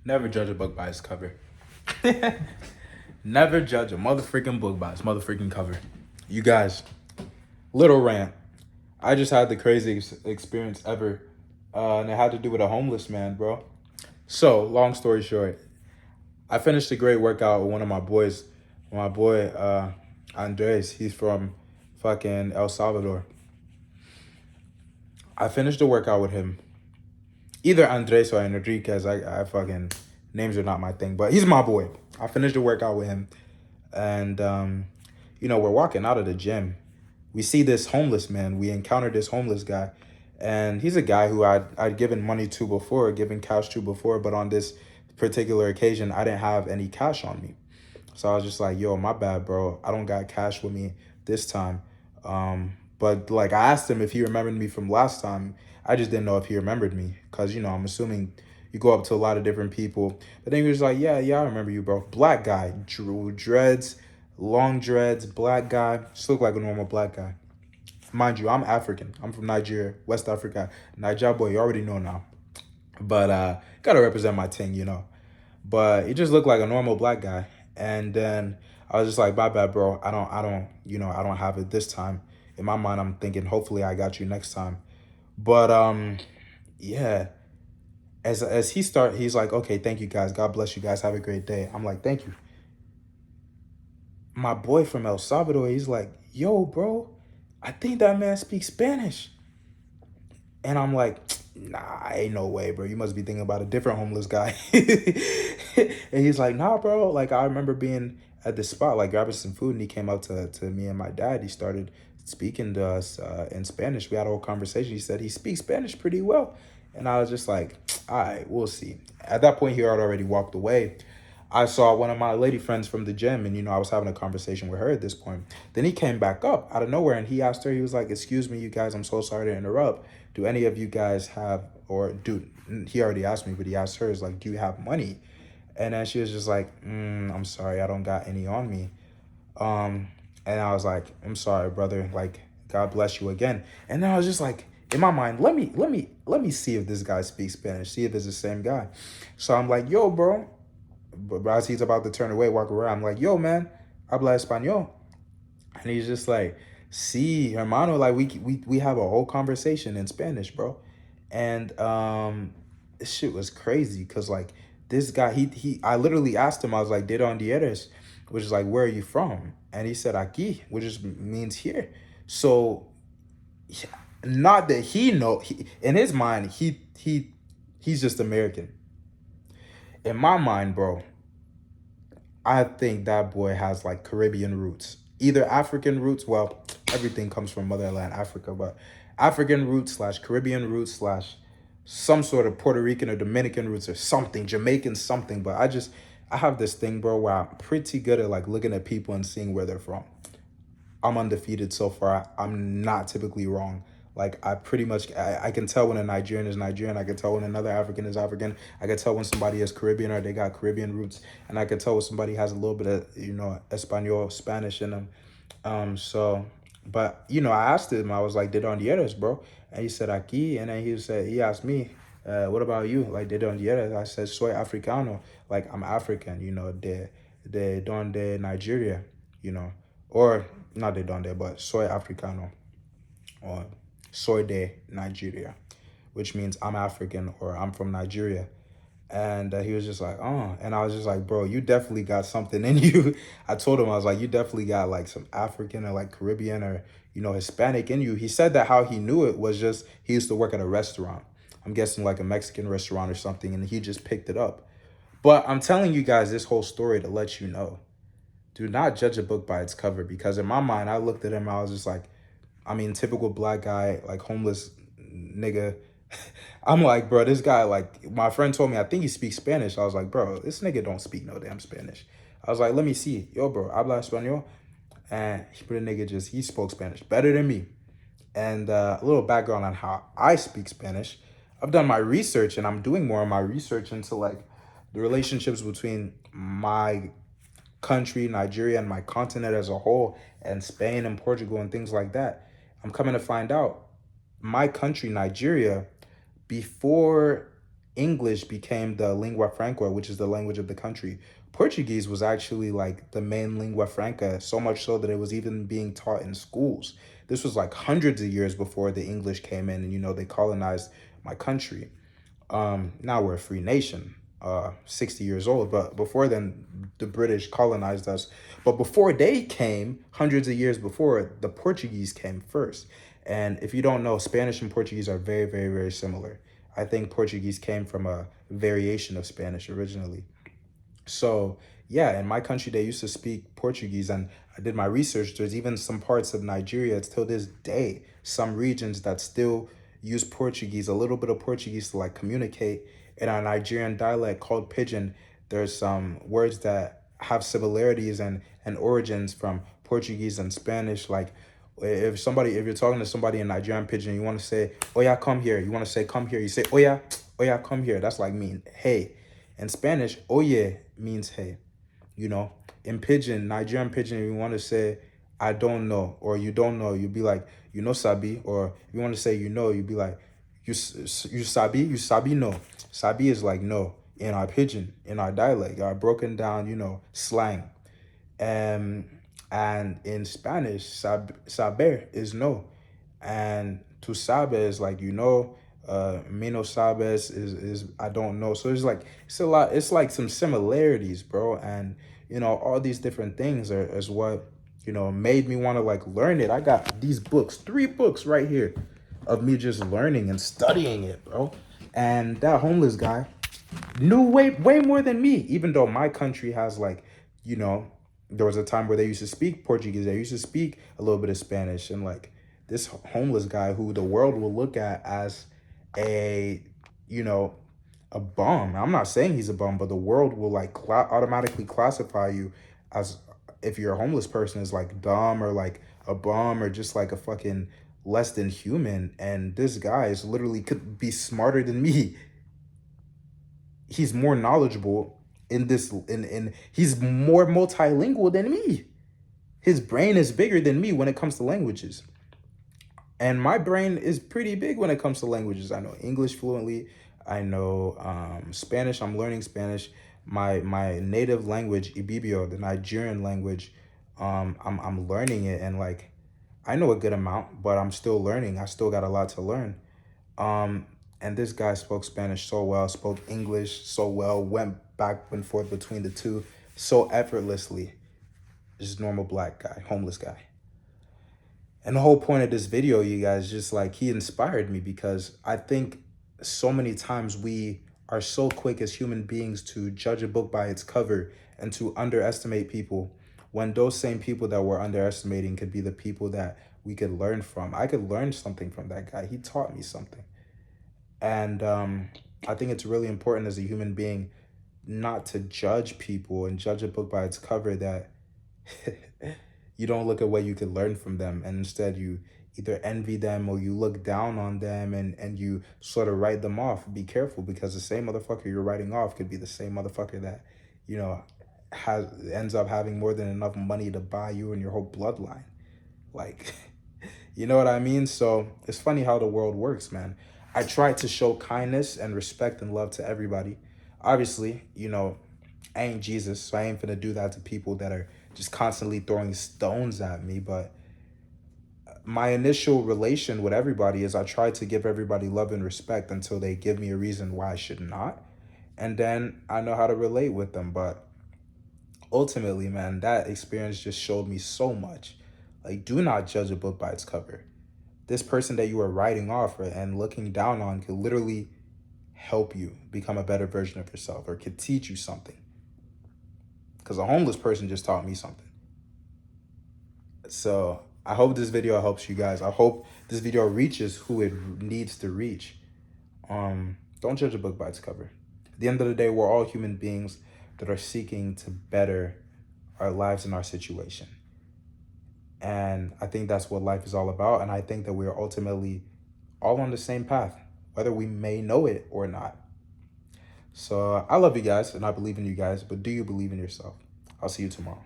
Never judge a book by its cover. Never judge a motherfucking book by its motherfucking cover. You guys, little rant. I just had the craziest experience ever, and it had to do with a homeless man, bro. So, long story short, I finished a great workout with one of my boys. My boy, Andres, he's from fucking El Salvador. I finished the workout with him. Either Andres or Enriquez. I fucking, names are not my thing, but he's my boy. I finished the workout with him. And, we're walking out of the gym. We see this homeless man. We encountered this homeless guy. And he's a guy who I'd given money to before, given cash to before. But on this particular occasion, I didn't have any cash on me. So I was just like, yo, my bad, bro. I don't got cash with me this time. But like I asked him if he remembered me from last time. I just didn't know if he remembered me. Cause I'm assuming you go up to a lot of different people. But then he was like, yeah, I remember you, bro. Black guy, dreads, long dreads, black guy. Just look like a normal black guy. Mind you, I'm African. I'm from Nigeria, West Africa. Nigeria boy, you already know now. But gotta represent my thing. But he just looked like a normal black guy. And then I was just like, my bad, bro. I don't have it this time. In my mind, I'm thinking, hopefully I got you next time. But yeah. As he's like, okay, thank you guys. God bless you guys. Have a great day. I'm like, thank you. My boy from El Salvador, he's like, yo, bro, I think that man speaks Spanish. And I'm like, nah, ain't no way, bro. You must be thinking about a different homeless guy. And he's like, nah, bro. Like, I remember being at this spot, like grabbing some food, and he came out to me and my dad. He started speaking to us in Spanish. We had a whole conversation. He said he speaks Spanish pretty well. And I was just like, all right, we'll see. At that point, he had already walked away. I saw one of my lady friends from the gym, and I was having a conversation with her at this point. Then he came back up out of nowhere, and he asked her, he was like, excuse me, you guys, I'm so sorry to interrupt. Do any of you guys have, or do, he already asked me, but he asked her, is like, do you have money? And then she was just like, I'm sorry, I don't got any on me. And I was like, I'm sorry, brother, like, God bless you again. And then I was just like, in my mind, let me see if this guy speaks Spanish, see if it's the same guy. So I'm like, yo, bro. But as he's about to turn away, walk around, I'm like, yo, man, habla español. And he's just like, sí, hermano, like we have a whole conversation in Spanish, bro. And this shit was crazy because like this guy, I literally asked him, I was like, ¿de dónde eres? Which is like, where are you from? And he said, aquí, which just means here. So not that in his mind, he's just American. In my mind, bro, I think that boy has like Caribbean roots, either African roots. Well, everything comes from motherland Africa, but African roots slash Caribbean roots slash some sort of Puerto Rican or Dominican roots or something, Jamaican something. But I have this thing, bro, where I'm pretty good at like looking at people and seeing where they're from. I'm undefeated so far. I'm not typically wrong. Like I pretty much I can tell when a Nigerian is Nigerian. I can tell when another African is African. I can tell when somebody is Caribbean or they got Caribbean roots, and I can tell when somebody has a little bit of Espanol, Spanish in them. But I asked him. I was like, "De dónde eres, bro?" And he said, "Aquí." And then he asked me, "What about you? Like, de dónde eres?" I said, "Soy africano." Like I'm African. De donde Nigeria. Or not de donde, but soy africano. Or soy de Nigeria, which means I'm African or I'm from Nigeria. And he was just like, oh. And I was just like, bro, you definitely got something in you. I told him, I was like, you definitely got like some African or like Caribbean or, Hispanic in you. He said that how he knew it was just, he used to work at a restaurant. I'm guessing like a Mexican restaurant or something. And he just picked it up. But I'm telling you guys this whole story to let you know. Do not judge a book by its cover, because in my mind, I looked at him, I was just like, I mean, typical black guy, like homeless nigga. I'm like, bro, this guy, like, my friend told me, I think he speaks Spanish. I was like, bro, this nigga don't speak no damn Spanish. I was like, let me see. Yo, bro, habla español? And he spoke Spanish better than me. And a little background on how I speak Spanish. I've done my research, and I'm doing more of my research into, like, the relationships between my country, Nigeria, and my continent as a whole, and Spain and Portugal and things like that. I'm coming to find out my country, Nigeria, before English became the lingua franca, which is the language of the country. Portuguese was actually like the main lingua franca, so much so that it was even being taught in schools. This was like hundreds of years before the English came in and, they colonized my country. Now we're a free nation, 60 years old, but before then, the British colonized us. But before they came, hundreds of years before, the Portuguese came first. And if you don't know, Spanish and Portuguese are very, very, very similar. I think Portuguese came from a variation of Spanish originally. So yeah, in my country they used to speak Portuguese, and I did my research. There's even some parts of Nigeria till this day, some regions that still use Portuguese, a little bit of Portuguese to like communicate in a Nigerian dialect called Pidgin. There's some words that have similarities and origins from Portuguese and Spanish. Like if you're talking to somebody in Nigerian Pidgin, you want to say, "Oh yeah, come here." You want to say, "Come here." You say, oh yeah, come here." That's like mean, hey. In Spanish, oye means hey. You know, in Pidgin, Nigerian Pidgin, if you want to say, "I don't know," or "you don't know," you'd be like, "You know, sabi." Or if you want to say, "You know," you'd be like, you sabi, you sabi no. Sabi is like no in our Pidgin, in our dialect, our broken down, slang. Um, and in Spanish, saber is no. And tu sabes, like, me no sabes is I don't know. So it's a lot, it's like some similarities, bro. And, all these different things is what, made me want to like learn it. I got these books, 3 books right here of me just learning and studying it, bro. And that homeless guy knew way more than me, even though my country has like, you know, there was a time where they used to speak Portuguese, they used to speak a little bit of Spanish, and like this homeless guy who the world will look at as a, you know, a bum. I'm not saying he's a bum, but the world will like automatically classify you as, if you're a homeless person, is like dumb or like a bum or just like a fucking less than human. And this guy is literally could be smarter than me. He's more knowledgeable in this in he's more multilingual than me. His brain is bigger than me when it comes to languages. And my brain is pretty big when it comes to languages. I know English fluently. I know Spanish. I'm learning Spanish. My native language, Ibibio, the Nigerian language, I'm learning it, and like I know a good amount, but I'm still learning. I still got a lot to learn. Um, and this guy spoke Spanish so well, spoke English so well, went back and forth between the two so effortlessly. Just normal black guy, homeless guy. And the whole point of this video, you guys, just like he inspired me, because I think so many times we are so quick as human beings to judge a book by its cover and to underestimate people, when those same people that we're underestimating could be the people that we could learn from. I could learn something from that guy. He taught me something. And I think it's really important as a human being not to judge people and judge a book by its cover, that you don't look at what you could learn from them, and instead you either envy them or you look down on them, and you sort of write them off. Be careful, because the same motherfucker you're writing off could be the same motherfucker that, you know, has ends up having more than enough money to buy you and your whole bloodline. Like, you know what I mean? So it's funny how the world works, man. I try to show kindness and respect and love to everybody. Obviously, I ain't Jesus, so I ain't finna do that to people that are just constantly throwing stones at me. But my initial relation with everybody is I try to give everybody love and respect until they give me a reason why I should not. And then I know how to relate with them. But ultimately, man, that experience just showed me so much. Like, do not judge a book by its cover. This person that you are writing off and looking down on could literally help you become a better version of yourself, or could teach you something. Because a homeless person just taught me something. So I hope this video helps you guys. I hope this video reaches who it needs to reach. Don't judge a book by its cover. At the end of the day, we're all human beings that are seeking to better our lives and our situation. And I think that's what life is all about. And I think that we are ultimately all on the same path, whether we may know it or not. So I love you guys and I believe in you guys, but do you believe in yourself? I'll see you tomorrow.